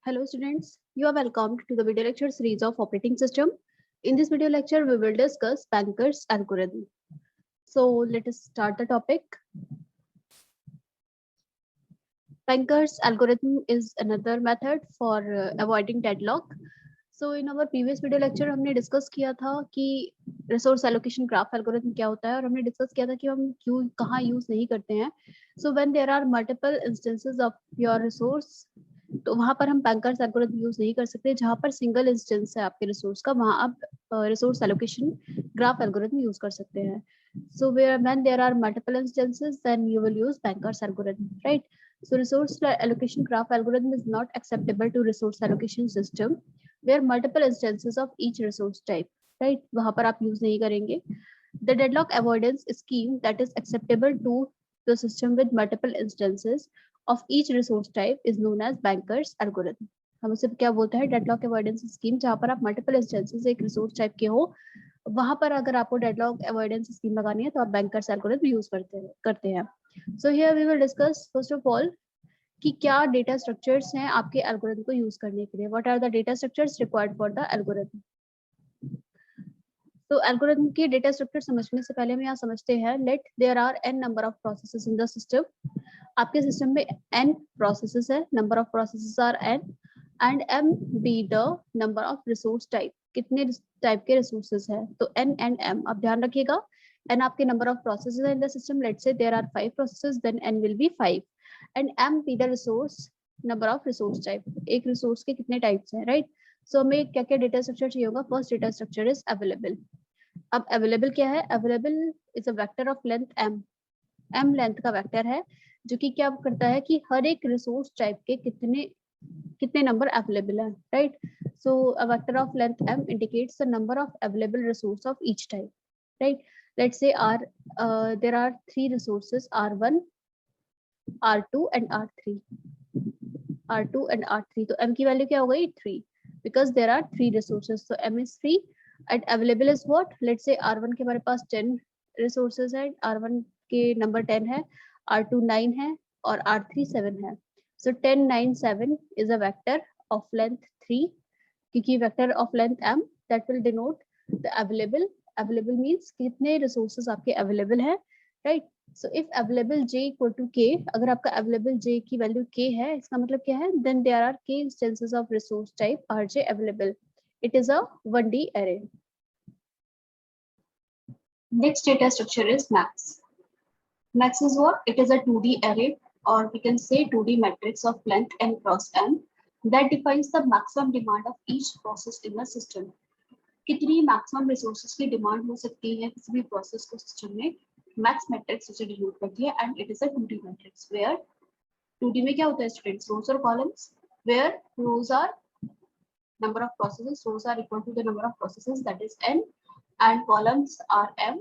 Hello students, you are welcomed to the video lecture series of operating system. In this video lecture, we will discuss Banker's algorithm. So let us start the topic. Banker's algorithm is another method for avoiding deadlock. So in our previous video lecture हमने discuss किया था कि resource allocation graph algorithm क्या होता है और हमने discuss किया था कि हम क्यों कहाँ यूज नहीं करते हैं. So when there are multiple instances of your resource, तो वहां पर हम बैंकर्स एल्गोरिथम यूज नहीं कर सकते. जहां पर सिंगल इंस्टेंस है आपके रिसोर्स का, वहां आप resource allocation graph algorithm use कर सकते हैं. So when there are multiple instances then you will use banker's algorithm, right? So resource allocation graph algorithm is not acceptable to resource allocation system where multiple instances of each resource type, right? वहां पर आप use नहीं करेंगे. The deadlock avoidance scheme that is acceptable to the system with multiple instances of each resource type is known as Banker's algorithm. हम उसे क्या बोलते हैं? Deadlock avoidance scheme. जहां पर आप मल्टीपल इंस्टेंसेस एक रिसोर्स टाइप के हो, वहां पर अगर आपको डेडलॉक अवॉइडेंस स्कीम लगानी है तो आप बैंकर्स एल्गोरिथम यूज करते हैं. So here we will discuss first of all कि क्या डेटा स्ट्रक्चर्स हैं आपके एल्गोरिथम को यूज करने के लिए. What are the data structures required for the algorithm. तो एल्गोरिथम के डेटा स्ट्रक्चर समझने से पहले हम यहाँ समझते हैं. Let there are n number of processes in the system. आपके सिस्टम में n प्रोसेसेस है, number of processes are n and m be the number of resource type. कितने टाइप के रिसोर्सेज है, तो n एंड m. आप ध्यान रखिएगा, n आपके नंबर ऑफ प्रोसेसेस है in the system. Let's say there are 5 processes, then n will be 5 and m be the resource number of resource type. एक रिसोर्स के कितने टाइप्स हैं, राइट? सो हमें क्या क्या डेटा स्ट्रक्चर चाहिए होगा. First data structure is available. अब अवेलेबल क्या है? Available is a vector of length m. m length का वेक्टर है जो कि क्या करता है कि हर एक रिसोर्स टाइप के कितने नंबर अवेलेबल है, right? So a vector of length m indicates the number of available resource of each type, right? Let's say there are 3 resources r1, r2 and r3. r2 and r3, तो m की value क्या हो गई? 3, because there are 3 resources, so m is 3 and available is what? Let's say r1 के हमारे पास 10 resources है, r1 के number 10 है, r2 9 है और r3 7 है. So 10 9 7 is a vector of length 3, क्योंकि vector of length m that will denote the available. Available means कितने resources आपके available है, right? So if available j equal to k, अगर आपका available j की वैल्यू k है, इसका मतलब क्या है? Then there are k instances of resource type rj available. It is a 1D array. Next data structure is max. Max is what? It is a 2D array, or we can say 2D matrix of length n cross m that defines the maximum demand of each process in the system. कितनी maximum resources की demand हो सकती है किसी भी process को system में, max matrix उसे डिनोट करती है. And it is a 2D matrix where 2D में क्या होता है स्टूडेंट्स? रोज और columns, where rows are number of processes, rows are equal to the number of processes, that is n, and columns are m,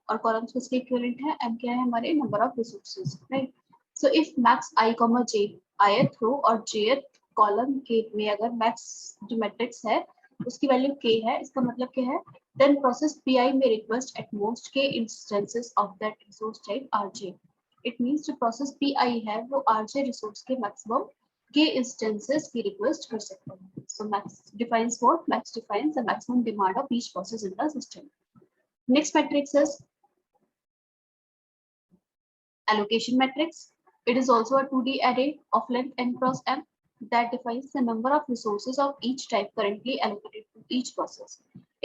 और columns किसके equivalent है? m क्या है हमारे? number of resources, right? So if max I, j ith रो और jth column के में अगर max जो मैट्रिक्स है उसकी वैल्यू k है, इसका मतलब क्या है? Then process pi may request at most k instances of that resource type rj. It means जो process pi है वो rj resource के maximum k instances की request कर सकते हैं. So max defines what? Max defines the maximum demand of each process in the system. Next matrix is allocation matrix. It is also a 2D array of length n cross m that defines the number of resources of each type currently allocated to each process.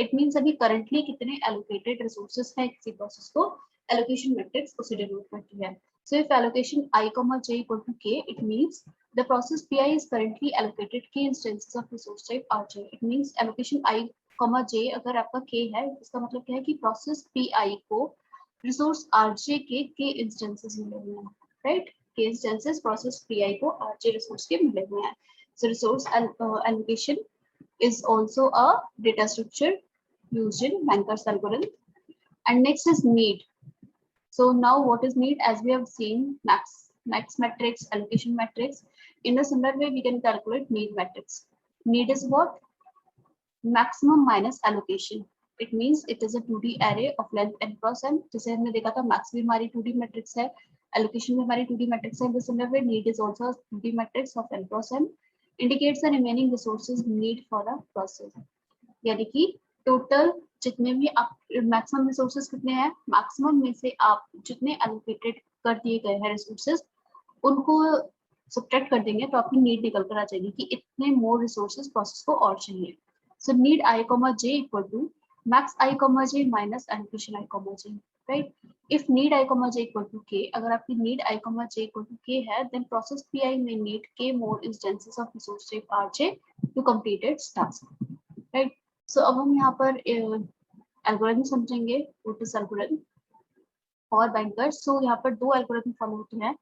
It means अभी currently कितने allocated resources हैं किसी process को, allocation matrix उसे denote करती है. So if allocation I, j equal to k, it means the process pi is currently allocated k instances of resource type rj. It means allocation I, j अगर आपका k है, इसका मतलब क्या है कि process pi को resource rj के k instances मिले हुए हैं, right? k instances process pi को rj resource के मिले हुए हैं. So resource allocation is also a data structure used in Banker's algorithm. And next is need. So now what is need? As we have seen max matrix, allocation matrix. In a similar way, we can calculate need matrix. Need is what? Maximum minus allocation. It means it is a 2D array of length n cross m. जैसे हमने देखा था max भी हमारी 2D matrix है, allocation भी हमारी 2D matrix है. In the similar way, need is also a 2D matrix of n cross m indicates the remaining resources need for a process, यानी कि टोटल जितने भी आप मैक्सिमम रिसोर्सेज कितने हैं, मैक्सिमम में से आप जितने एलोकेटेड कर दिए गए हैं रिसोर्सेज उनको सब्ट्रैक्ट कर देंगे तो आपकी नीड निकल कर आ जाएगी कि इतने मोर रिसोर्सेज प्रोसेस को और चाहिए. So need i comma j equal to max i comma j minus allocation i comma j, right. If need i comma j equal to k, अगर आपकी need i comma j equal to k है, then process p i में need k more instances of resource type r j to complete its task, right. So अब हम यहाँ पर algorithm समझेंगे, what is algorithm और बैंकर्स. सो यहाँ पर दो एल्गोरिथम फॉलो होते हैं.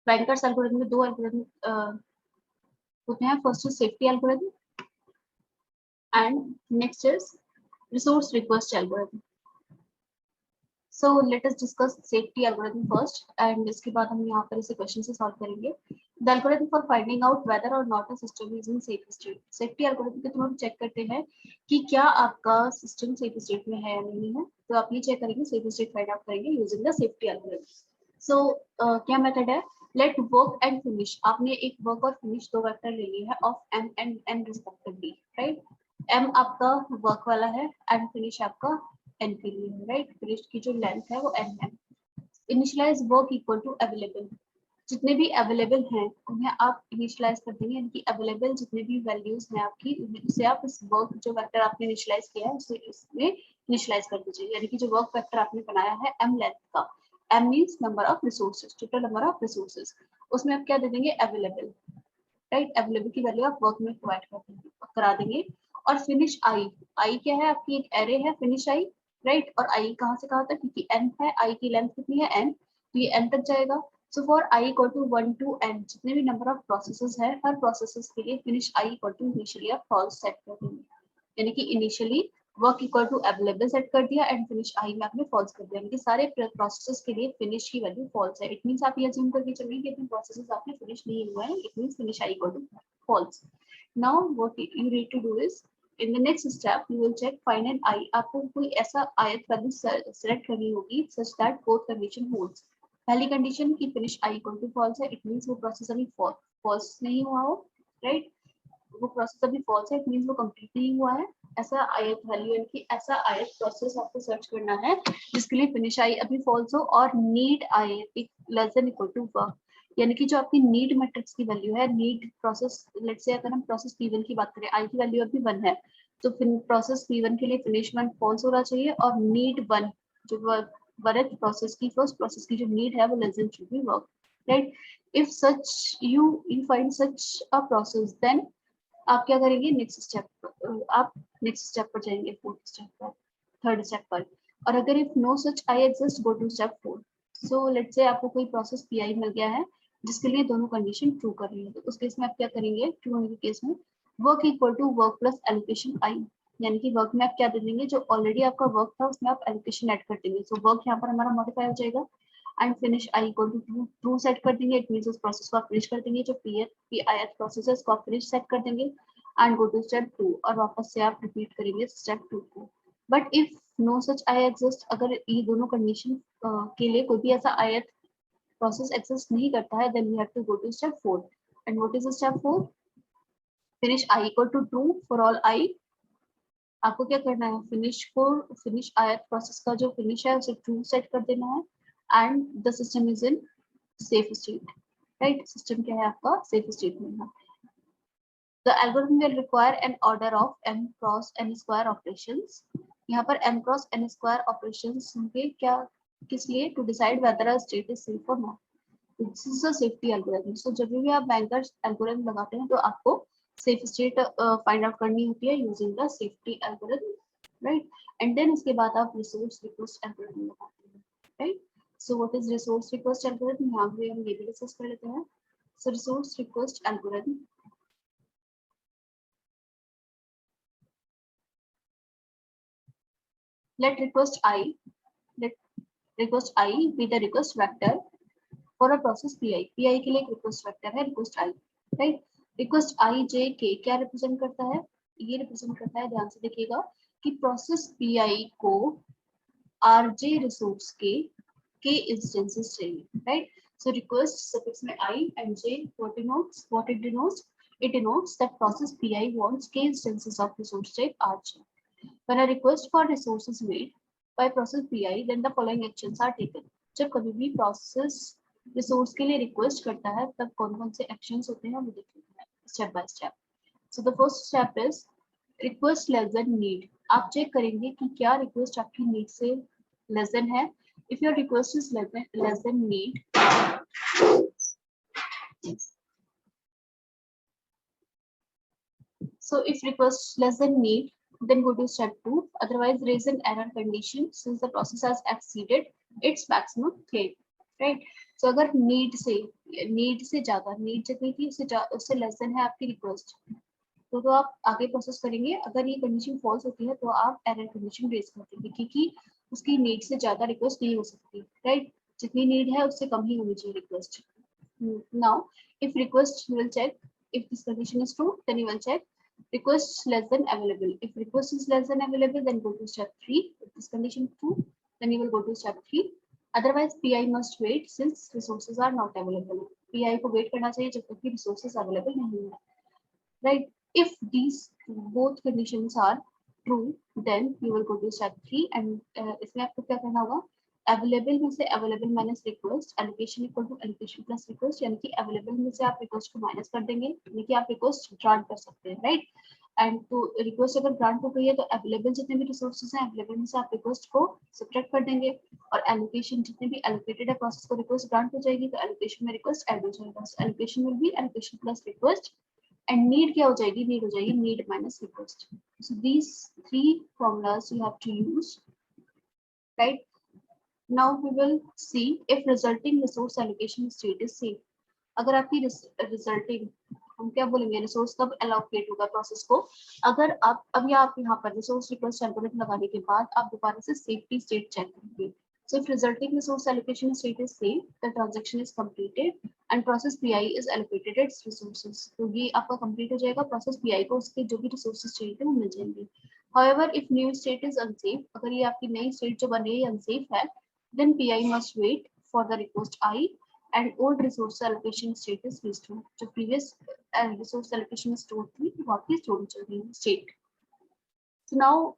बैंकर्स एल्गोरिथम में दो एल्गोरिथम होते हैं. First is safety algorithm and next is resource request algorithm. So let us discuss safety algorithm first and इसके बाद हम यहाँ पर इसे क्वेश्चन से सॉल्व करेंगे. The algorithm for finding out whether or not a system is in safe state. Safety algorithm के through हम चेक करते हैं कि क्या आपका सिस्टम सेफ स्टेट में है या नहीं है. तो आप ये चेक करेंगे, सेफ स्टेट फाइंड आउट करेंगे यूजिंग द सेफ्टी एल्गोरिथम. सो क्या मेथड है, लेट वर्क एंड फिनिश. आपने एक वर्क और फिनिश दो वेक्टर ले लिए हैं of M and N respectively, right. M आपका वर्क वाला है एंड फिनिश आपका एन के लिए है, राइट. फिनिश की जो लेंथ है वो एन है. Initialize work equal to available. जितने भी अवेलेबल हैं उन्हें आप इनिशियलाइज कर देंगे, यानी कि अवेलेबल जितने भी वैल्यूज हैं आपकी उसे आप इस वर्क जो वेक्टर आपने इनिशियलाइज किया है उसे इसमें इनिशियलाइज कर दीजिए. यानी कि जो वर्क वेक्टर आपने बनाया है एम लेंथ का, M means number of resources, total number of resources, उसमें आप क्या दे देंगे, अवेलेबल, राइट. अवेलेबल की वैल्यू आप वर्क में प्रोवाइड करा देंगे. और फिनिश आई, आई क्या है आपकी एक एरे है फिनिश आई, राइट. और आई कहाँ से कहाँ तक, क्योंकि एन है, आई की लेंथ कितनी है एन, तो ये एन तक जाएगा. So for I equal to 1 to n, जितने भी नंबर ऑफ प्रोसेसेस है हर प्रोसेसेस के लिए finish I equal to initially आप फॉल्स सेट कर देंगे. यानी कि initially work equal to available set कर दिया एंड फिनिश आई में आपने फॉल्स कर दिया, यानी कि सारे प्रोसेसेस के लिए फिनिश की वैल्यू फॉल्स है. इट मींस आप ये अज्यूम करके चलेंगे कि प्रोसेसेस आपने फिनिश नहीं हुआ है, it means finish I equal to false. Now what you need to do is in the next step you will check find an I. आपको कोई ऐसा आयत वैल्यू सेलेक्ट करनी होगी such that both condition holds. पहली condition की finish I equal to false है, it means वो प्रोसेस अभी फॉल्स नहीं हुआ हो, राइट. वो प्रोसेस अभी फॉल्स है, इट मींस वो कंप्लीट नहीं हुआ है. ऐसा आयत वैल्यू, यानी कि ऐसा आयत प्रोसेस आपको सर्च करना है जिसके लिए फिनिश आई अभी फॉल्स हो और need I less than equal to work. यानी कि जो आपकी नीड मैट्रिक्स की वैल्यू है, नीड प्रोसेस, लेट्स से अगर हम प्रोसेस P1 की बात करें, आई की वैल्यू अभी 1 है, तो प्रोसेस P1 के लिए फिनिश 1 फॉल्स होना चाहिए और नीड 1 जो वर्क प्रोसेस की फर्स्ट प्रोसेस की जो नीड है वो less than should be work, right. If such you find such a process then आप क्या करेंगे, नेक्स्ट स्टेप, आप नेक्स्ट स्टेप पर जाएंगे, फोर्थ स्टेप पर, थर्ड स्टेप पर. और अगर if no such I exist go to step 4. So let's say आपको कोई प्रोसेस पी आई मिल गया है जिसके लिए दोनों कंडीशन ट्रू कर रही है, तो उस केस में आप क्या करेंगे, ट्रू होने के केस में work equal to work plus allocation i. यानी कि वर्क में आप क्या दे देंगे, जो ऑलरेडी आपका वर्क था उसमें आप एलोकेशन ऐड कर देंगे. सो वर्क यहाँ पर हमारा मॉडिफाई हो जाएगा and finish I equal to true set कर देंगे. इट मींस उस प्रोसेस को आप फिनिश कर देंगे, जो पी आई एच प्रोसेस है उसको आप फिनिश सेट कर देंगे एंड गो टू स्टेप 2 और वापस से आप रिपीट करेंगे स्टेप 2 को. But if no such I exist, अगर ये दोनों कंडीशन के लिए कोई भी ऐसा आयत प्रोसेस एग्जिस्ट नहीं करता है, then we have to go to step 4. And what is step 4, finish I equal to true for all I. आपको क्या करना है, फिनिश आयत प्रोसेस का जो फिनिश है उसे ट्रू सेट कर देना है and the system is in safe state, right. System क्या है आपका, सेफ स्टेट में है. The algorithm will require an order of m cross n square operations. यहाँ पर m cross n square operations होंगे क्या, किस लिए, to decide whether a state is safe or not. This is a safety algorithm. So जब भी आप bankers algorithm लगाते हैं तो आपको safe state find out करनी होती है using the safety algorithm, right? And then इसके बाद आप resource request algorithm लगाते हैं, right? So what is resource request algorithm? यहाँ पे हम ये भी डिस्कस कर लेते हैं. So resource request algorithm let request I be the request vector for a process pi. pi के लिए एक request vector है request I, right. request I j k क्या represent करता है, ये represent करता है, ध्यान से देखिएगा कि process pi को rj resource के k instances चाहिए, right. So request suffix में I and j what it denotes It denotes that process PI wants k instances of resource type Rj. When a request for resource is made by process PI, then the following actions are taken. जब कभी भी process resource के लिए request करता है, तब कौन-कौन से actions होते हैं वो देख लेते हैं step by step. So the first step is request less than need. आप चेक करेंगे कि क्या request आपकी need से less than है. If your request is less than need, so if request less than need, then go to step 2. Otherwise, raise an error condition since the process has exceeded its maximum claim. Right? So अगर need से ज़्यादा need जितनी थी उससे less than है आपकी request, तो आप आगे प्रोसेस करेंगे. अगर ये कंडीशन फॉल्स होती है तो आप एरर कंडीशन रेज कर देंगे क्योंकि उसकी नीड से ज्यादा रिक्वेस्ट नहीं हो सकती. राइट? जितनी नीड है उससे कम ही होनी चाहिए request. Now if request you will check if this condition is true, then you will check request less than available. If request is less than available, then go to step 3. If this condition true, then you will go to step 3. Otherwise, PI must wait since resources are not available. PI को wait करना चाहिए जब तक कि resources available नहीं है. Right? If these both conditions are true, then you will go to step 3 and इसमें आपको क्या करना होगा? Available में से available minus request, allocation equal to allocation plus request, यानी कि available में से आप request को minus कर देंगे, यानी कि आप request grant कर सकते हैं, right? And तो request अगर grant हो गई है तो available जितने भी resources हैं available में से आप request को subtract कर देंगे और allocation जितने भी allocated है process को request grant हो जाएगी तो allocation में request add हो जाएगा. So allocation will be allocation plus request. And need क्या हो जाएगी? Need हो जाएगी need minus request. So these three formulas you have to use, right? Now we will see if resulting resource allocation state is same. अगर आपकी resulting हम क्या बोलेंगे रिसोर्स कब allocate होगा प्रोसेस को? अगर आप अभी आप यहाँ पर रिसोर्स रिक्वेस्ट टेम्पलेट लगाने के बाद आप दोबारा से सेफ्टी स्टेट चेक करेंगे. So if resulting resource allocation state is same, the transaction is completed and process PI is allocated its resources. तो ये आपका complete हो जाएगा. Process PI को उसके जो भी resources चाहिए थे वो मिल जाएंगे. However, if new state is unsafe, अगर ये आपकी नई state जो बन रही है unsafe है, then PI must wait for the request I and old resource allocation state is restored. जो previous resource allocation stored थी वो आपकी stored चल रही है state. So now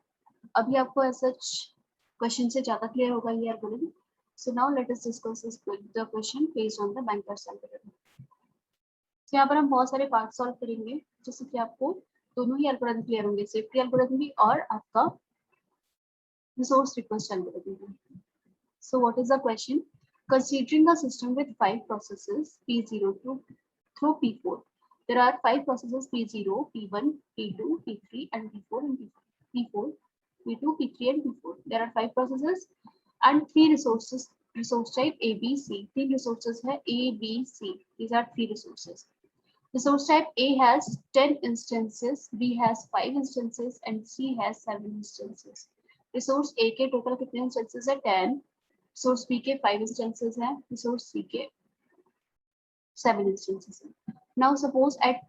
अभी आपको as such question से ज्यादा clear होगा ये algorithm. So now let us discuss the question based on the Banker's algorithm. So यहाँ पर हम बहुत सारे पार्ट सॉल्व करेंगे जिससे कि आपको दोनों ही algorithm clear होंगे, सेफ्टी algorithm भी और आपका resource request algorithm भी. So what is the question? Considering a system with 5 processes P0 through P4, there are 5 processes P0, P1, P2, P3, and P4 and P4, P2, P3, and P4. There are 5 processes and 3 resources. Resource type A, B, C. 3 resources है A, B, C. These are 3 resources. Resource type A has 10 instances, B has 5 instances, and C has 7 instances. Resource A के total कितने instances है? 10. Resource B के 5 instances हैं. Resource C के 7 instances हैं. Now suppose at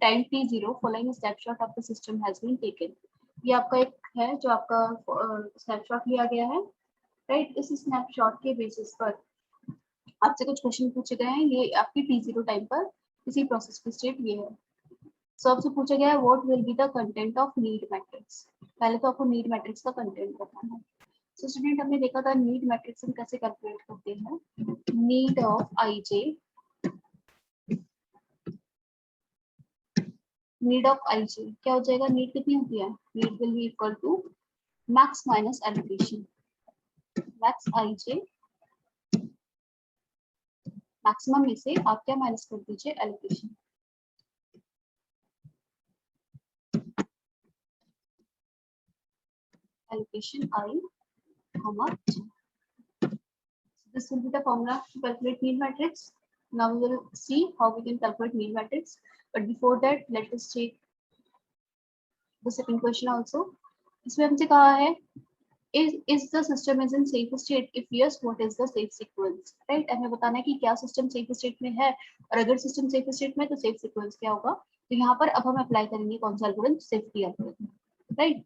time T0 following snapshot of the system has been taken. ये आपका एक है जो आपका snapshot लिया गया है, right? इस snapshot के basis पर आपसे कुछ क्वेश्चन पूछे गए हैं. ये आपकी T0 टाइम पर किसी प्रोसेस की स्टेट ये है. सो आपसे पूछा गया है what will be the content of need matrix. पहले तो आपको नीड मैट्रिक्स का कंटेंट बताना है. सो स्टूडेंट हमने देखा था नीड मैट्रिक्स हम कैसे कैलकुलेट करते हैं. Need of IJ, need of IJ क्या हो जाएगा? नीड कितनी होती है? Need will be equal to max minus allocation. Max IJ maximum में से आप क्या माइनस कर दीजिए? Allocation. Allocation I, comma J. This will be the formula to calculate need matrix. Now we will see how we can calculate need matrix. But before that, let us take the second question also. इसमें हमसे कहा है is the system is in safe state? If yes, what is the safe sequence? Right? हमें बताना है कि क्या system safe state में है और अगर system safe state में है तो safe sequence क्या होगा. तो यहाँ पर अब हम अप्लाई करेंगे कौन सा algorithm? Safety algorithm. Right?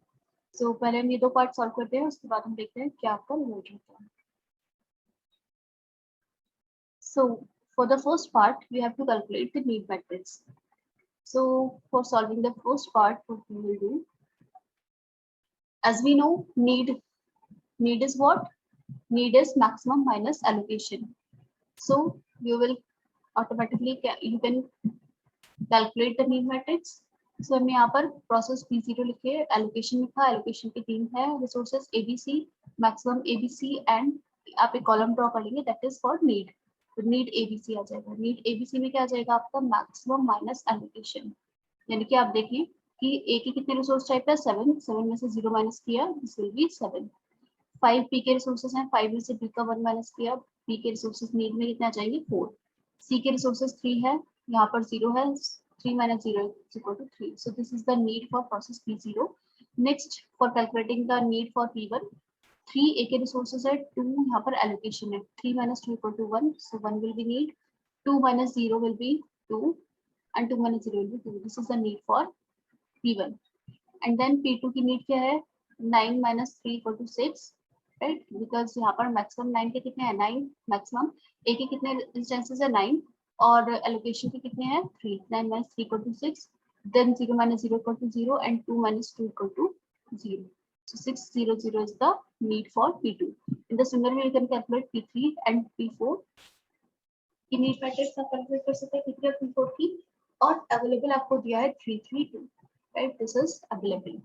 So पहले हम ये दो पार्ट सॉल्व करते हैं, उसके बाद हम देखते हैं क्या आपका रिजल्ट होता है. So for the first part we have to calculate the need matrix. So for solving the first part, what we will do, as we know, need is what? Need is maximum minus allocation. So you will automatically you can calculate the need matrix. So हमने यहाँ पर process P0 लिखे, allocation लिखा, allocation के तीन है resources ABC, maximum ABC and आप एक कॉलम ड्रॉ कर लेंगे, दैट इज फॉर नीड. तो नीड ABC आ जाएगा. नीड ABC में क्या आ जाएगा आपका? Maximum minus allocation. यानी कि आप देखें कि ए के कितने रिसोर्स टाइप है? 7 में से 0 माइनस किया, दिस विल बी 7. 5 पी के रिसोर्सेज हैं, 5 में से बी का 1 माइनस किया, पी के रिसोर्सेज नीड में कितना जाएंगे? 4. सी के रिसोर्सेज 3 है, यहाँ पर 0 है, 3 minus 0 is equal to 3. So this is the need for process P0. Next, for calculating the need for P1, 3 A के resources है, 2 यहाँ पर allocation है, 3 minus 2 equal to 1, so 1 will be need, 2 minus 0 will be 2, and 2 minus 0 will be 2. This is the need for P1. And then P2 की need क्या है? 9 minus 3 equal to 6, right? Because यहाँ पर maximum 9 के कितने हैं? 9 maximum. A के कितने instances है? 9. और एलोकेशन के कितने हैं? 3. 9 minus 3 equal to 6. Then 0 minus 0 equal to 0 and 2 minus 2 equal to 0. So 600 is the need for P2. In the similar way, you can calculate P3 and P4. की need matrix आप calculate कर सकते हैं P3 और P4 की. और available आपको दिया है 332. Right, this is available.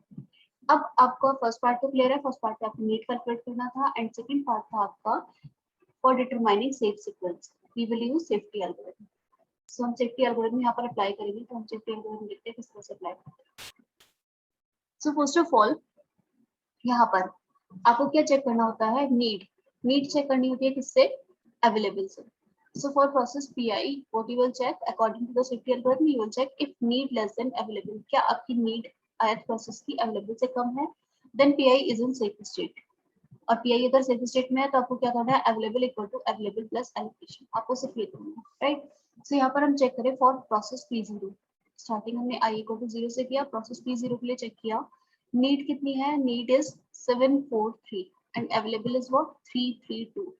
अब आपका फर्स्ट पार्ट तो क्लियर है. फर्स्ट पार्ट पे आपको नीड कैलकुलेट करना था एंड सेकंड पार्ट था आपका for determining safe sequence. We will use safety algorithm. So हम सेफ्टी एल्गोरिथम यहाँ पर अप्लाई करेंगे. तो हम सेफ्टी एल्गोरिथम देखते हैं किस तरह से अप्लाई करते हैं. सो फर्स्ट ऑफ ऑल यहाँ पर आपको क्या चेक करना होता है? नीड चेक करनी होती है किससे? अवेलेबल से. So for process PI, what you will check according to the safety algorithm, you will check if need less than available. क्या आपकी need ith process की available से कम है? Then PI is in safe state. और PI अगर safe state में है तो आपको क्या करना है? Available equal to available plus allocation. आपको सिर्फ ये करना है, right? So यहाँ पर हम चेक करें for process P0. स्टार्टिंग हमने I equal to 0 से किया, process P0 के लिए चेक किया. Need कितनी है? Need is 743 and available is what? 332.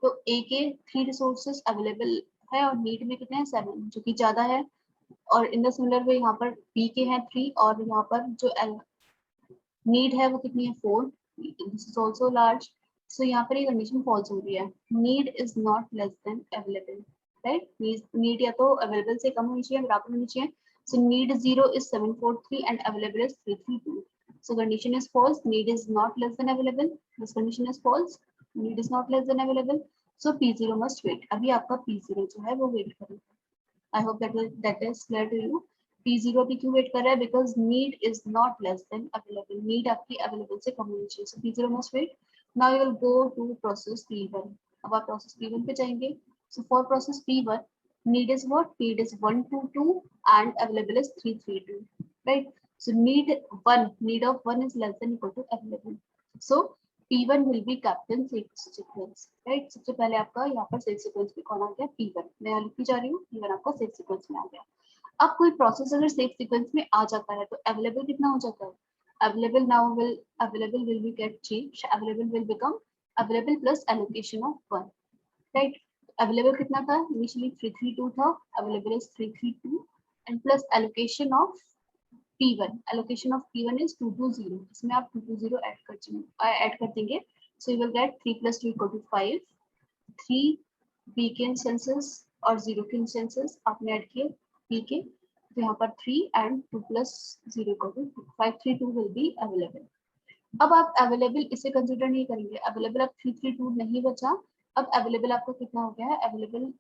तो A के 3 रिसोर्सेस अवेलेबल है और नीड में कितने हैं? 7, जो कि ज्यादा है. और इन द सिमिलर वे यहाँ पर B के हैं 3 और यहाँ पर जो नीड है वो कितनी है? 4. This is also large. So यहाँ पर ये कंडीशन फॉल्स हो रही है. Need is not less than available. Right, need या तो अवेलेबल से कम होनी चाहिए, बराबर होनी चाहिए. So need 0 is 743 and available is 332. So condition is false. Need is not less than available. This condition is false. Need is not less than available. So P0 must wait. अभी आपका P0 जो है वो wait करेगा. I hope that is clear to you. P0 भी क्यों wait कर रहा है? Because need is not less than available. Need आपकी available से कम होनी चाहिए. So P0 must wait. Now you will go to process P1. अब आप process P1 पे जाएंगे. So for process P1, need is what? Need is 122 and available is 332. Right? So need of 1 is less than equal to available. So P1 will be kept in safe sequence, right? सबसे पहले आपका यहाँ पर safe sequence में कौन आ गया? P1. मैं यहाँ लिखती जा रही हूँ, P1 आपका safe sequence में आ गया. अब कोई प्रोसेस अगर safe sequence में आ जाता है तो available कितना हो जाता है? Available will be get changed. Available will become available plus allocation of 1, right? Available कितना था? Initially 332 था. Available is 332 and plus allocation of P1. Allocation of P1 is 220. इसमें आप 220 ऐड कर देंगे. So you will get 3 plus 2 equal to 5. 3 B के instances और 0 के इंस्टेंसेस आपने ऐड किए P के. तो यहाँ पर 3 and 2 plus 0 equal to 2. 532 will be available. अब आप अवेलेबल इसे कंसिडर नहीं करेंगे. अवेलेबल अब 332 नहीं बचा. अब अवेलेबल आपका कितना हो गया है? अवेलेबल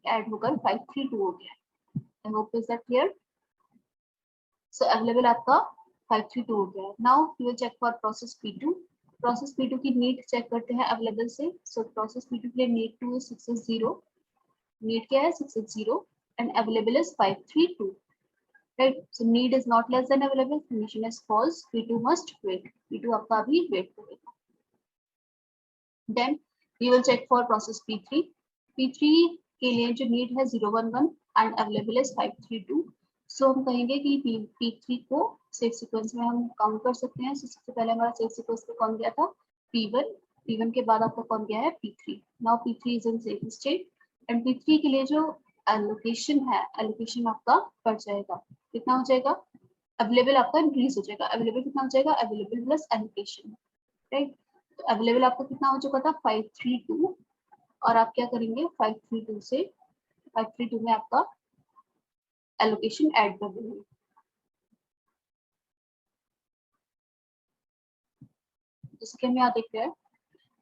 ऐड होकर 532 हो गया. I hope is that clear? So available आपका 532 हो गया. Now we will check for process P2. Process P2 की need check करते हैं available से. So process P2 के लिए need 2 is 660. Need क्या है? 660 and available is 532. Right? So need is not less than available. Condition is false. P2 must wait. P2 आपका अभी wait करेगा. Then we will check for process P3. P3 के लिए जो need है 011 and available is 532. सो हम कहेंगे कि P3 को सेफ सीक्वेंस में हम काउंट कर सकते हैं. सबसे पहले हमारा सेफ सीक्वेंस पे कौन गया था? P1 के बाद आपका कौन गया है? P3. Now P3 is in safe state and P3 के लिए जो एलोकेशन है, एलोकेशन आपका बढ़ जाएगा. कितना हो जाएगा, अवेलेबल आपका इंक्रीज हो जाएगा। अवेलेबल कितना हो जाएगा, अवेलेबल प्लस एलोकेशन, राइट। तो अवेलेबल आपका कितना हो चुका था 532, और आप क्या करेंगे 532 से 532 में आपका एलोकेशन ऐड कर देंगे। जैसे कि हम यहाँ देख रहे हैं,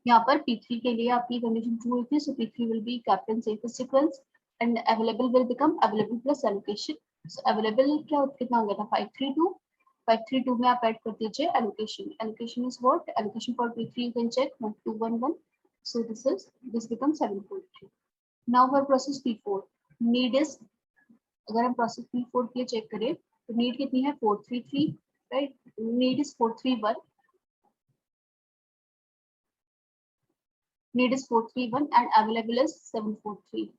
यहाँ पर P3 के लिए आपकी कंडीशन ट्रू हुई थी, सो P3 will be kept in safest sequence and available will become available plus allocation. So available क्या कितना हो गया था 532, 532 में आप ऐड कर दीजिए allocation. Allocation is what? Allocation for P3 you can check 1211. So this becomes 743. Now for process P4, need is, अगर हम process P4 के लिए चेक करें तो need कितनी है 433, right? Need is 431. Need is 431 and available is 743.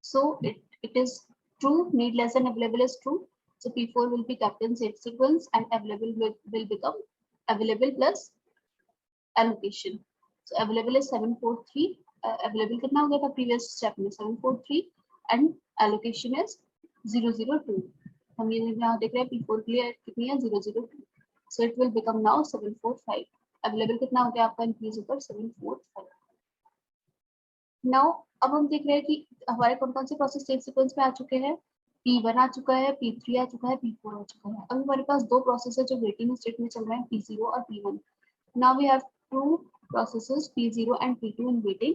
So it is true, need less than available is true. So P4 will be kept in safe sequence and available will become available plus allocation. So available is 743. Available कितना हो गया था previous step में 743 and allocation is 002. हम ये यहाँ देख रहे हैं P4 के लिए कितनी है 002. So it will become now 745. Available कितना हो गया आपका increase होकर 745. नाउ अब हम देख रहे हैं कि हमारे कौन कौन से प्रोसेस सेफ सीक्वेंस में आ चुके हैं। P1 आ चुका है, P3 आ चुका है, P4 आ चुका है। अब हमारे पास दो प्रोसेस है जो वेटिंग स्टेट में चल रहे हैं, P0 और P1। Now we have two processes P0 and P2 इन वेटिंग,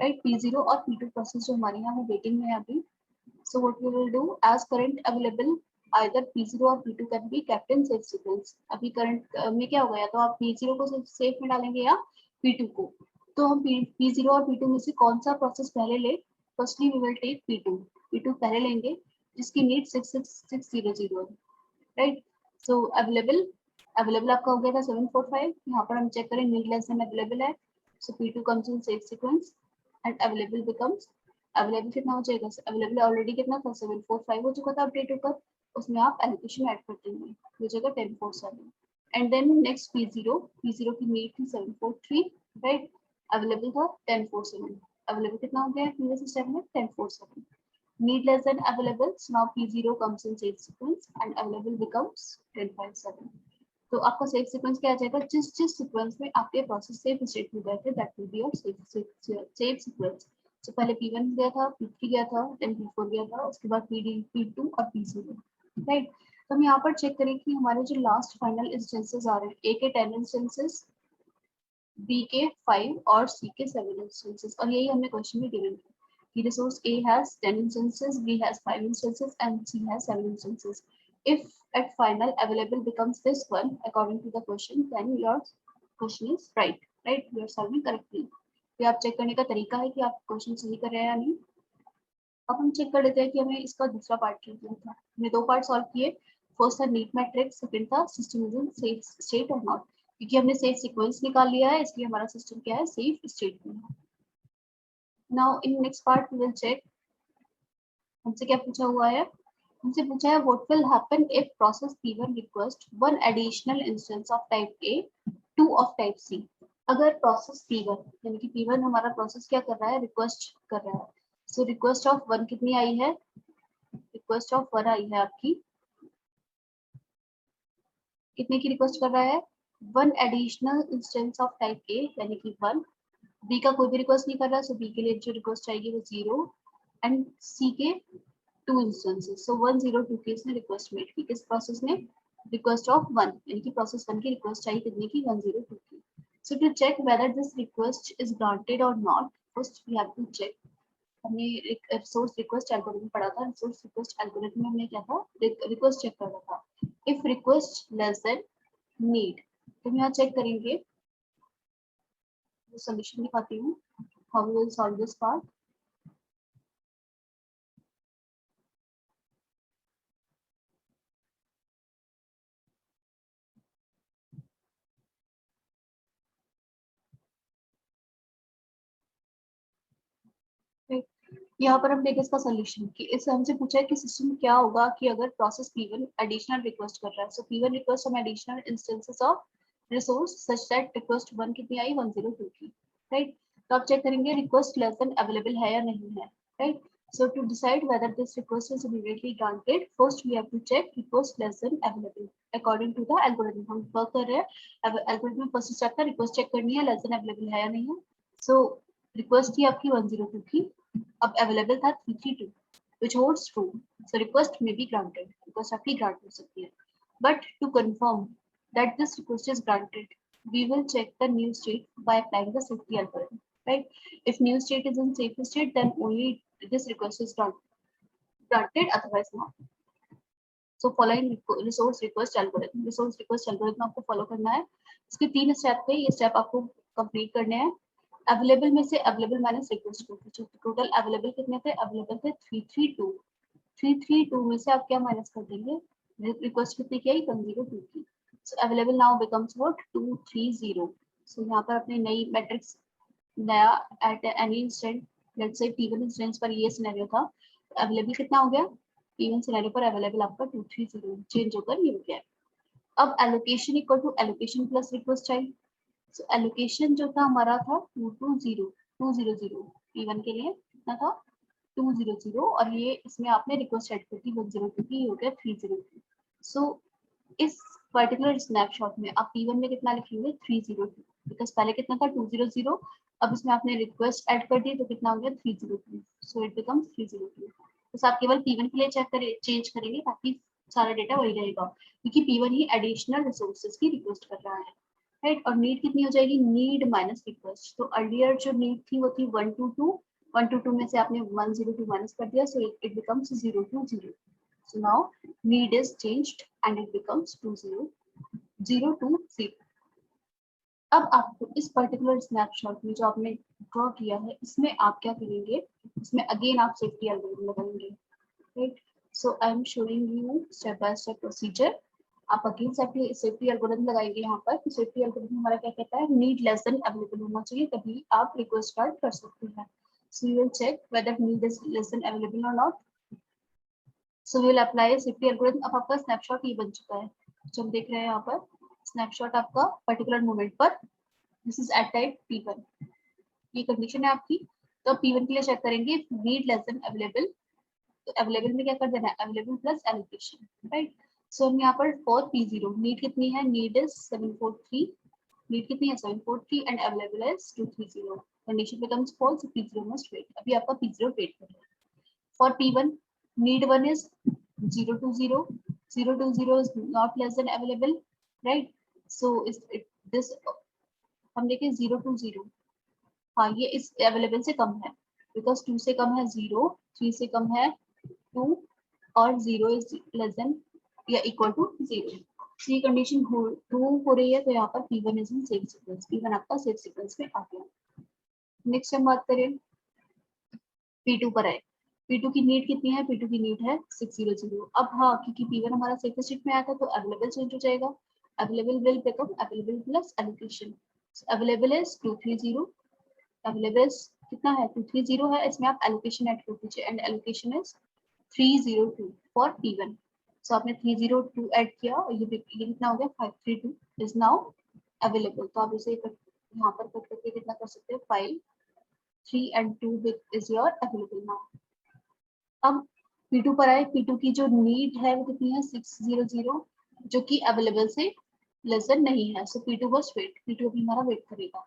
राइट। P0 और P2 प्रोसेस जो हमारे यहाँ वेटिंग में है अभी। So what we will do, as current available either P0 और P2 can be kept in safe sequence। अभी करंट में क्या हो गया, तो आप P0 को सेफ में डालेंगे या P2 को। तो हम P0 और P2 में से कौन सा प्रोसेस पहले ले, firstly we will take P2 पहले लेंगे जिसकी नीड 66600 है, राइट। सो अवेलेबल आपका हो गया था 745। यहाँ पर हम चेक करें नीड लेस देन अवेलेबल है, सो P2 comes in safe sequence and available becomes, available कितना हो जाएगा, अवेलेबल ऑलरेडी कितना था 745 हो चुका था अपडेट होकर, उसमें आप एलोकेशन ऐड कर देंगे, हो जाएगा 1047। एंड देन नेक्स्ट P0 की नीड थी 743, राइट। अवेलेबल था 1047। अवेलेबल कितना हो गया प्रीवियस स्टेप में 1047। Need less than available, so now P0 comes in safe sequence and available becomes 1057। तो आपका सेफ सीक्वेंस क्या आ जाएगा, जिस सीक्वेंस में आपके प्रोसेस सेफ स्टेट में गए थे that will be your safe sequence. तो पहले P1 गया था, P3 गया था, देन P4 गया था, उसके बाद P2 और P0, राइट। तो हम यहाँ पर चेक करें कि हमारे जो लास्ट फाइनल इंस्टेंसेस आ रहे हैं, A के 10 इंस्टेंसेस, B के 5 और C के 7 इंस्टेंसेस, और यही हमें क्वेश्चन में गिवन है कि resource A has 10 instances, B has 5 instances and C has 7 instances. If at final available becomes this one according to the question, then your question is right, right? You are solving correctly. ये आप check करने का तरीका है कि आप question सही कर रहे हैं या नहीं। अब हम चेक कर लेते हैं कि हमें इसका दूसरा पार्ट क्या दिया था। हमने दो पार्ट सॉल्व किए, फर्स्ट था नीट मैट्रिक्स, सेकंड था system is in safe state और नॉट। क्योंकि हमने सेफ सीक्वेंस निकाल लिया है इसलिए हमारा सिस्टम क्या है, सेफ स्टेट में है। Now in next part we will check, हमसे क्या पूछा हुआ है, हमसे पूछा है what will happen if process P1 request one additional instance of type A, 2 of type C। अगर प्रोसेस P1 यानी कि P1 हमारा प्रोसेस क्या कर रहा है, रिक्वेस्ट कर रहा है। सो रिक्वेस्ट ऑफ 1 कितनी आई है, रिक्वेस्ट ऑफ 1 आई है आपकी, कितने की रिक्वेस्ट कर रहा है, one additional instance of type A यानी कि 1। B का कोई भी रिक्वेस्ट नहीं कर रहा, सो B के लिए जो रिक्वेस्ट आएगी वो 0 एंड C के 2 इंस्टेंसेस, सो 102 के इसने रिक्वेस्ट मेड की, किस प्रोसेस में, रिक्वेस्ट ऑफ 1 यानी कि प्रोसेस 1 की रिक्वेस्ट आई कितने की, 102 की। So to check whether this request is granted or not, first we have to check. हमने एक रिसोर्स रिक्वेस्ट एल्गोरिथम पढ़ा था, रिसोर्स रिक्वेस्ट एल्गोरिथम में हमने क्या था, रिक्वेस्ट चेक करना था। If request less than need, तो हम यहाँ चेक करेंगे, सॉल्यूशन दिखाती हूँ, how we will solve this part. यहाँ पर हम देखें इसका सोल्यूशन कि इससे हमसे पूछा है कि सिस्टम में क्या होगा कि अगर प्रोसेस P1 एडिशनल रिक्वेस्ट कर रहा है। सो P1 रिक्वेस्ट हम additional instances of resource such that request 1 कितनी आई, 102 की, राइट। तो आप चेक करेंगे रिक्वेस्ट लेस देन अवेलेबल है या नहीं है, right. So to decide whether this request is immediately granted, first we have to check request less than available according to the algorithm. हम वर्क कर रहे हैं algorithm में फर्स्ट स्टेप था रिक्वेस्ट चेक करनी है less than available है या नहीं है. So रिक्वेस्ट थी आपकी 102 की, अब अवेलेबल था 332 which holds true. So request may be granted. Request आपकी grant हो सकती है. But to confirm that this request is granted, we will check the new state by applying the safety algorithm. Right? If new state is in safe state, then only this request is granted, otherwise not. So following resource request algorithm. Resource request algorithm आपको follow करना है. इसके 3 step थे, ये step आपको complete करने हैं. Available में से अवेलेबल माइनस रिक्वेस्ट को, टोटल अवेलेबल कितने थे? अवेलेबल थे 332. 332 में से आप क्या माइनस कर देंगे? रिक्वेस्ट कितनी की आई? 102 की. So available now becomes what? 230. So यहाँ पर अपनी नई मैट्रिक्स नया at any instant, let's say T1 instance पर ये सिनेरियो था, अवेलेबल कितना हो गया? T1 सिनेरियो पर अवेलेबल आपका 230 चेंज होकर ये हो गया. अब allocation equal to allocation plus request child. So allocation जो था हमारा था 200 T1 के लिए कितना था? 200 और ये इसमें आपने रिक्वेस्ट ऐड कर दी 102 की, हो गया 302. सो इस पर्टिकुलर स्नैपशॉट में आप P1 में कितना लिखेंगे? 302, बिकॉज पहले कितना था? 200. अब इसमें आपने रिक्वेस्ट ऐड कर दी तो कितना हो गया? 302. So it becomes 302. तो आप केवल P1 के लिए चेंज करेंगे ताकि सारा डेटा वही रहेगा, क्योंकि P1 ही एडिशनल रिसोर्सेज की रिक्वेस्ट कर रहा है, राइट. और नीड कितनी हो जाएगी? Need minus request. तो अर्लियर जो नीड थी वो थी 122 में से आपने 102 माइनस कर दिया, so it becomes 020. So now need is changed and it becomes 20020. अब आपको इस पर्टिकुलर स्नैपशॉट में जो आपने ड्रॉ किया है, इसमें आप क्या करेंगे? इसमें अगेन आप सेफ्टी एल्गोरिथम लगाएंगे, right. So I am showing you step by step procedure. आप अगेन सेफ्टी एल्गोरिथम लगाएंगे. यहाँ पर सेफ्टी एल्गोरिथम हमारा क्या कहता है? नीड लेस देन अवेलेबल होना चाहिए, तभी आप रिक्वेस्ट स्टार्ट कर सकते हैं. So you will check whether need is less than available or not. So we will apply safety algorithm. अब आपका स्नैपशॉट ये बन चुका है जो हम देख रहे हैं यहाँ पर. स्नैपशॉट आपका पर्टिकुलर मोमेंट पर, this is at type P1, ये कंडीशन है आपकी. तो P1 के लिए चेक करेंगे नीड लेस देन अवेलेबल. तो अवेलेबल में क्या कर देना है? Available plus allocation, right. So हम यहाँ पर फॉर P0 नीड कितनी है? Need is 743. नीड कितनी है? 743 and available is 230. Condition becomes false. P0 must wait. अभी आपका P0 वेट कर रहा है. For P1 need 1 is 020. 020 is not less than available, right? So is this हम देखें 020, हाँ ये इस अवेलेबल से कम है, बिकॉज 2 से कम है 0, 3 से कम है 2 और 0 इज लेस देन या इक्वल टू 0. ये कंडीशन ट्रू हो रही है, तो यहाँ पर P1 is in safe sequence. P1 आपका सेफ सीक्वेंस में आ गया. नेक्स्ट हम बात करें P2 पर आए. P2 की नीड कितनी है? P2 की नीड है 600. अब हाँ, क्योंकि P1 हमारा सेफ स्टेट में आया था तो अवेलेबल चेंज हो जाएगा. Available will become available plus allocation. Available is 230. Available कितना है? 230 है. इसमें आप एलोकेशन ऐड कर दीजिए and allocation is 302 for P1. सो आपने 302 ऐड किया और ये कितना हो गया? 532 इज नाउ अवेलेबल. तो आप इसे यहाँ पर कट करके कितना कर सकते हैं? 5 3 and 2 is your available now. अब P2 पर आए. P2 की जो नीड है वो कितनी है? 600, जो कि अवेलेबल से लेस देन नहीं है. सो P2 was wait. P2 अभी हमारा वेट करेगा.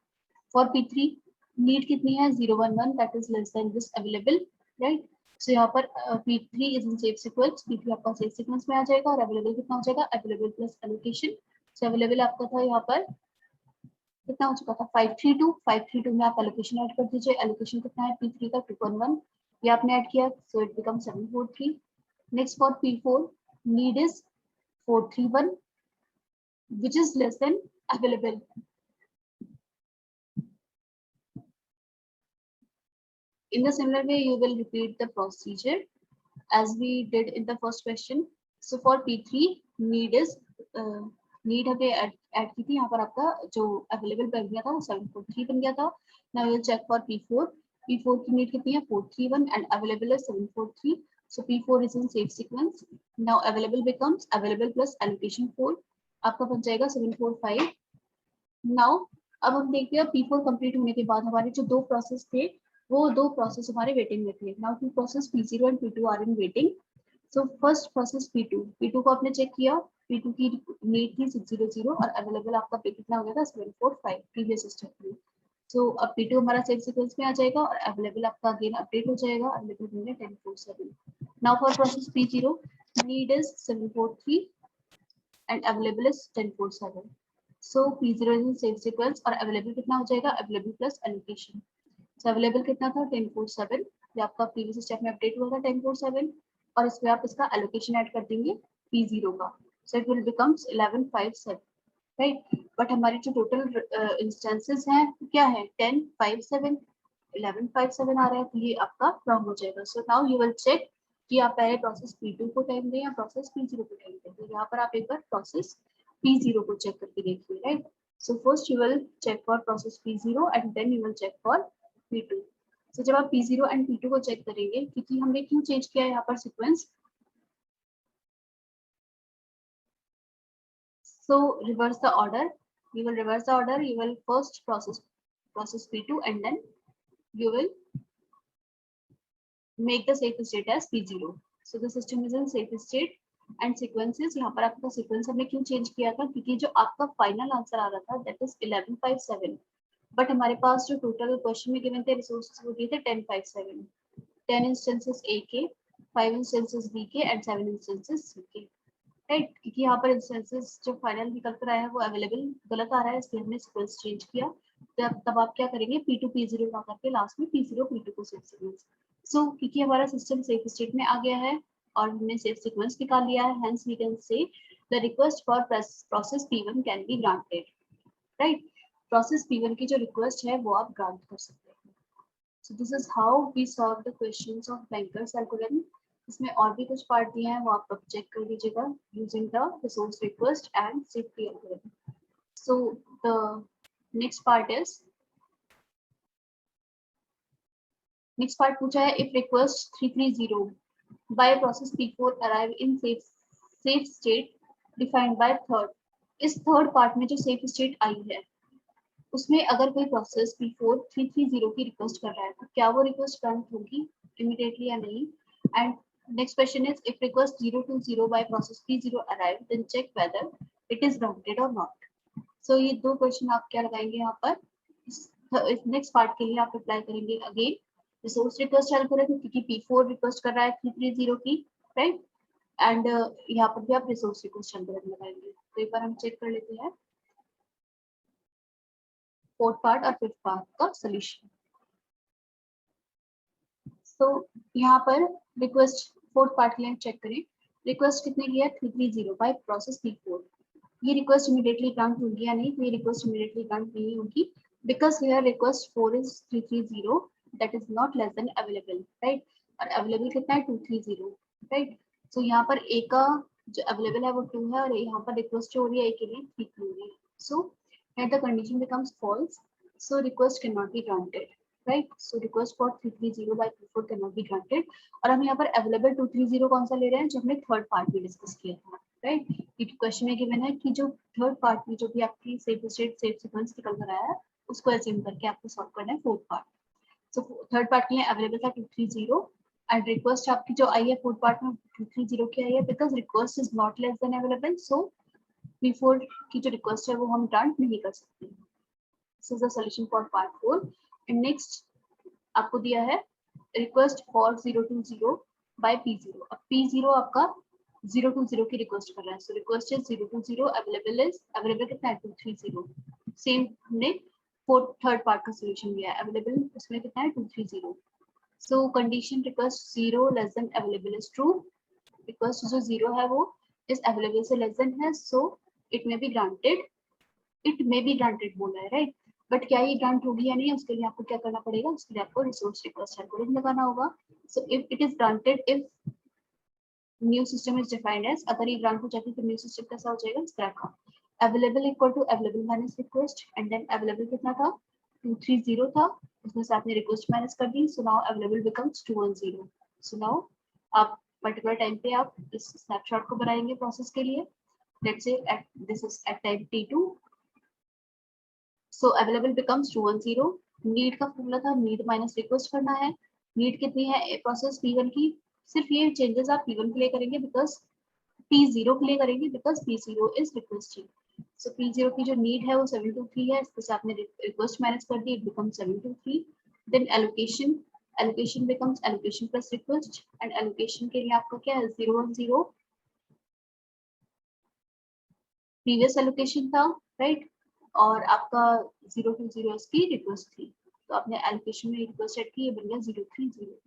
फॉर P3 नीड कितनी है? 011, that is less than this available, right. So यहाँ पर P3 is in safe sequence. P3 आपका सेफ सीक्वेंस में आ जाएगा और अवेलेबल कितना हो जाएगा? Available plus allocation. सो अवेलेबल आपका था यहाँ पर कितना हो चुका था? 532. 532 में आप एलोकेशन ऐड कर दीजिए. एलोकेशन कितना है P3 का? 211. ये आपने ऐड किया, so it become 743. Next for P4 need is 431 which is less than available. In the similar way you will repeat the procedure as we did in the first question. So for P3 need is need हमें add की थी. यहाँ पर आपका जो available बन गया था वो 743 बन गया था. Now we will check for P4. P4 की नीड कितनी है? 431 एंड अवेलेबल है 743. सो P4 is in safe sequence. Now available becomes available plus allocation 4. आपका बन जाएगा 745. नाउ अब हम देखते हैं P4 कंप्लीट होने के बाद हमारे जो दो प्रोसेस थे वो दो प्रोसेस हमारे वेटिंग में थे. Now two process P0 and P2 are in waiting. So first process P2 को आपने चेक किया. P2 की नीड थी 600 और अवेलेबल आपका पे कितना हो गया था 745 प्रीवियस स्टेप में. सो अब P2 हमारा सेव सीक्वेंस में आ जाएगा और अवेलेबल आपका अगेन अपडेट हो जाएगा. अवेलेबल होंगे 1047. Now for process P0 need is 743 and available is 1047. So P0 is in save sequence और अवेलेबल कितना हो जाएगा, अवेलेबल प्लस एलोकेशन. सो अवेलेबल कितना था 1047. ये आपका प्रीवियस स्टेप में अपडेट हुआ था 1047 और इसमें आप इसका एलोकेशन ऐड कर देंगे P0 का. So it will becomes 1157, right. But हमारी जो टोटल इंस्टेंसेस हैं क्या है 1057, 1157 आ रहा है, तो ये आपका रॉन्ग हो जाएगा. So now you will check कि आप पहले प्रोसेस P2 को टाइम दें या प्रोसेस P0 को टाइम दें. तो यहाँ पर आप एक बार प्रोसेस P0 को चेक करके देखिए, right. So first you will check for process P0 and then you will check for P2. So जब आप P0 एंड P2 को चेक करेंगे, क्योंकि हमने क्यों चेंज किया है यहाँ पर sequence, so reverse the order. You will reverse the order. You will first process P2 and then you will make the safe state as P0. So the system is in safe state and sequences. यहाँ पर आपका sequence हमने क्यों change किया था, क्योंकि जो आपका final answer आ रहा था that is 1157, but हमारे पास जो total question में given थे resources वो दिए थे 1057. 10 instances A के, 5 instances B के and 7 instances C के, राइट. क्योंकि यहाँ पर इंस्टेंसेस जो फाइनल निकल कर आया है वो अवेलेबल गलत आ रहा है, इसलिए हमने सीक्वेंस चेंज किया. तो तब आप क्या करेंगे P2 P0 ना करके लास्ट में P0 P2 को सेव सीक्वेंस. सो क्योंकि हमारा सिस्टम सेफ स्टेट में आ गया है और हमने सेफ सीक्वेंस निकाल लिया है, hence we can say the request for process P1 can be granted, right. Process P1 की जो रिक्वेस्ट है वो आप ग्रांट कर सकते हैं. So this is how we solve the questions of banker's algorithm. इसमें और भी कुछ पार्ट दिए हैं वो आप अब चेक कर लीजिएगा using the resource request and safety algorithm. So the next part is, next part पूछा है if request 330 by process P4 arrive in safe state defined by third. इस थर्ड पार्ट में जो सेफ स्टेट आई है उसमें अगर कोई प्रोसेस P4 330 की रिक्वेस्ट कर रहा है तो क्या वो रिक्वेस्ट ग्रांट होगी इमीडिएटली या नहीं. And next question is if request 020 by process P0 arrive then check whether it is granted or not. So ये दो क्वेश्चन आप क्या लगाएंगे यहाँ पर, इस नेक्स्ट पार्ट के लिए आप अप्लाई करेंगे अगेन रिसोर्स रिक्वेस्ट एल्गोरिथम, क्योंकि P4 रिक्वेस्ट कर रहा है 330 की, राइट. एंड यहाँ पर भी आप रिसोर्स रिक्वेस्ट एल्गोरिथम लगाएंगे. तो एक बार हम चेक कर लेते हैं फोर्थ पार्ट और फिफ्थ पार्ट का सोल्यूशन. तो यहाँ पर रिक्वेस्ट फोर्थ पार्ट के लिए चेक करें. रिक्वेस्ट कितने की है 330 बाय प्रोसेस P4. ये रिक्वेस्ट इमीडिएटली ग्रांट होगी या नहीं, तो ये रिक्वेस्ट इमीडिएटली ग्रांट नहीं होगी because here request 4 is 330 that is not less than available, right. और अवेलेबल कितना है 230, राइट. सो यहाँ पर ए का जो अवेलेबल है वो 2 है और यहाँ पर रिक्वेस्ट जो हो रही है ए के लिए 3 हो रही है. So here the condition becomes false, so request can not be granted, right. So request for 330 by P4 can not be granted. और हम यहाँ पर अवेलेबल 230 कौन सा ले रहे हैं जो हमने थर्ड पार्ट में डिस्कस किया था, राइट. क्योंकि क्वेश्चन में गिवन है कि जो थर्ड पार्ट में जो भी आपकी सेफ स्टेट सेफ सीक्वेंस निकल कर आया है उसको अज्यूम करके आपको सॉल्व करना है fourth part. So third part के लिए अवेलेबल था 230 एंड रिक्वेस्ट आपकी जो आई है फोर्थ पार्ट में 230 की आई है because request is not less than available. So P4 की जो रिक्वेस्ट है वो हम ग्रांट नहीं कर सकते. This is the solution for part 4. And next आपको दिया है रिक्वेस्ट फॉर 020 बाय P0. अब P0 आपका 020 की रिक्वेस्ट कर रहा है. सो रिक्वेस्ट इज 020, अवेलेबल कितना है 230. सेम हमने फोर्थ थर्ड पार्ट का सॉल्यूशन दिया है, अवेलेबल उसमें कितना है 230. सो condition request 0 less than available is true. Request जो 0 है वो इस अवेलेबल से लेस देन है, so it may be granted. It may be granted बोला है, राइट. बट क्या ये ग्रांट होगी या नहीं उसके लिए आपको क्या करना पड़ेगा, उसके लिए आपको रिसोर्स रिक्वेस्ट एल्गोरिथम लगाना होगा. So if it is granted, if new system is defined as, अगर ये ग्रांट हो जाती है तो न्यू सिस्टम कैसा हो जाएगा इस तरह का, available equal to available minus request and then available कितना था 230 था, उसमें से आपने रिक्वेस्ट माइनस कर दी. So now available becomes 210. So now आप पर्टिकुलर टाइम पे आप इस स्नैपशॉट को बनाएंगे प्रोसेस के लिए. Let's say this is at time T2. So available becomes 210 need का फॉर्मूला था नीड माइनस रिक्वेस्ट करना है। नीड कितनी है प्रोसेस P1 की, सिर्फ ये चेंजेस आप P1 के लिए करेंगे बिकॉज P0 के लिए करेंगे because P0 is requesting. So P0 की जो नीड है वो 723 है, इससे आपने रिक्वेस्ट मैनेज कर दी, it become 723। Then allocation, allocation becomes allocation plus request, and allocation के लिए आपका क्या है 010 प्रीवियस एलोकेशन था, राइट, और आपका 020 इसकी रिक्वेस्ट थी, तो आपने एलोकेशन में रिक्वेस्ट सेट की, ये बन गया 030,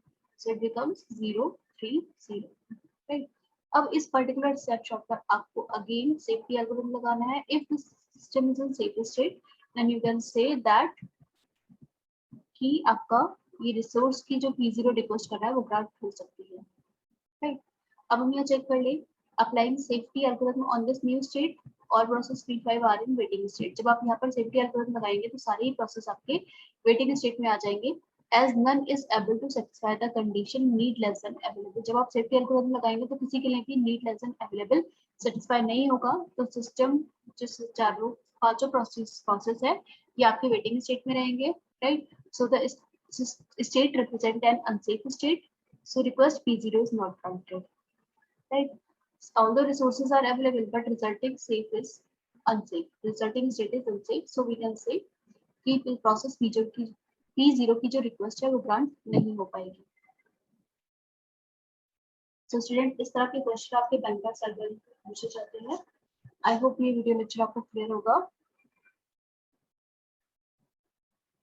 सो इट बिकम्स 030, राइट। अब इस पर्टिकुलर स्नैपशॉट पर आपको अगेन सेफ्टी एल्गोरिथम लगाना है। If the system is in safe state then you can say that कि आपका ये रिसोर्स की जो P0 रिक्वेस्ट कर रहा है वो ग्रांट हो सकती है, राइट। अब हम यहाँ चेक कर ले, applying safety algorithm on this new state or process P5 are in waiting state. जब आप यहाँ पर सेफ्टी एल्गोरिथम लगाएंगे तो सारे ही प्रोसेस आपके वेटिंग स्टेट में आ जाएंगे, as none is able to satisfy the condition need less than available। जब आप सेफ्टी एल्गोरिथम लगाएंगे तो किसी के लिए भी need less than available satisfy नहीं होगा, तो सिस्टम जो चारों पांचों प्रोसेस है ये आपके वेटिंग स्टेट में रहेंगे, right. So the state represent N unsafe state, so request P0 is not counted, right? Although resources are available, but resulting safe is unsafe. Resulting state is unsafe, so we can say कि process P0 की जो request है वो grant नहीं हो पाएगी। So student इस तरह के क्वेश्चन आपके बैंक का सर्वर पूछे जाते हैं। I hope ये वीडियो लेक्चर आपको क्लियर होगा।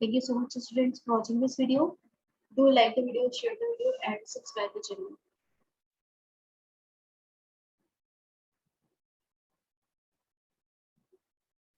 Thank you so much students for watching this video. Do like the video, share the video and subscribe the channel.